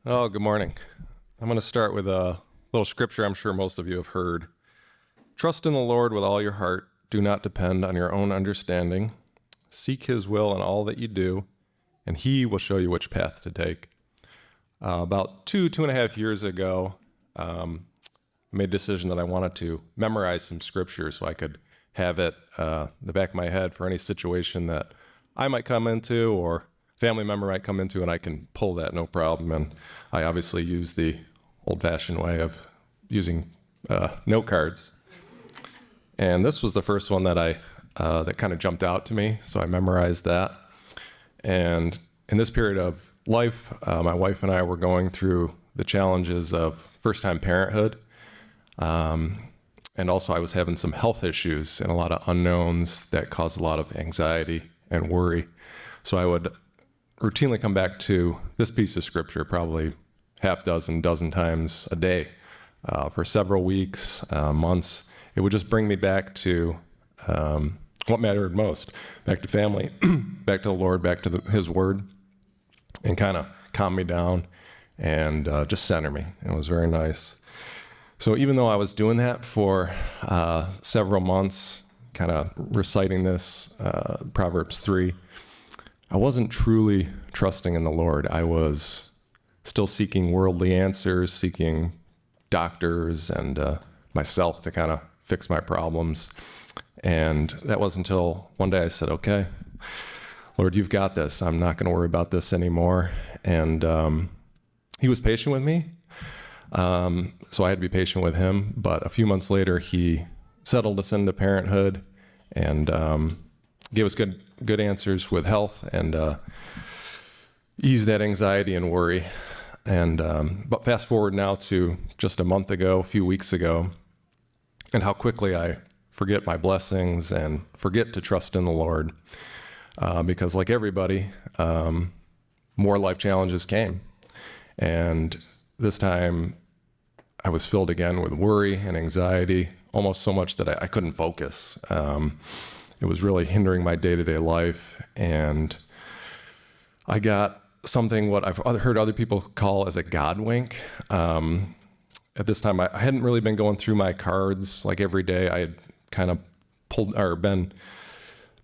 Oh, good morning. I'm going to start with a little scripture I'm sure most of you have heard. Trust in the Lord with all your heart. Do not depend on your own understanding. Seek his will in all that you do, and he will show you which path to take. About 2.5 years ago, I made a decision that I wanted to memorize some scripture so I could have it in the back of my head for any situation that I might come into or family member might come into, and I can pull that no problem. And I obviously use the old-fashioned way of using note cards. And this was the first one that that kind of jumped out to me, so I memorized that. And in this period of life, my wife and I were going through the challenges of first-time parenthood. And also I was having some health issues and a lot of unknowns that caused a lot of anxiety and worry. So I would routinely come back to this piece of scripture probably dozen times a day for several weeks, months. It would just bring me back to what mattered most, back to family, back to the Lord, back to his word, and kind of calm me down and just center me. It was very nice. So even though I was doing that for several months, kind of reciting this, Proverbs 3, I wasn't truly trusting in the Lord. I was still seeking worldly answers, seeking doctors and myself to kind of fix my problems. And that wasn't until one day I said, okay, Lord, you've got this. I'm not going to worry about this anymore. And he was patient with me. So I had to be patient with him. But a few months later, he settled us into parenthood and gave us good answers with health and eased that anxiety and worry. And but fast forward now to just a few weeks ago, and how quickly I forget my blessings and forget to trust in the Lord. Because like everybody, more life challenges came. And this time I was filled again with worry and anxiety, almost so much that I couldn't focus. It was really hindering my day-to-day life. And I got something what I've heard other people call as a God wink. At this time, I hadn't really been going through my cards like every day. I had kind of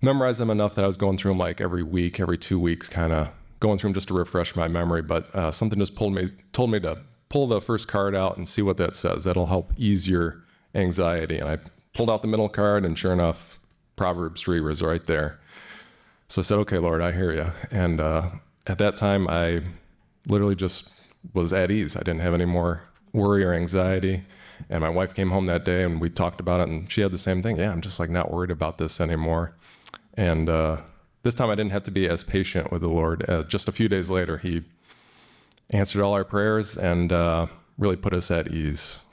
memorized them enough that I was going through them like every week, every 2 weeks, kind of going through them just to refresh my memory. But something just told me to pull the first card out and see what that says. That'll help ease your anxiety. And I pulled out the middle card, and sure enough, Proverbs 3 was right there. So I said, okay, Lord, I hear you. And at that time, I literally just was at ease. I didn't have any more worry or anxiety. And my wife came home that day, and we talked about it, and she had the same thing. Yeah, I'm just like not worried about this anymore. And this time I didn't have to be as patient with the Lord. Just a few days later, he answered all our prayers and really put us at ease.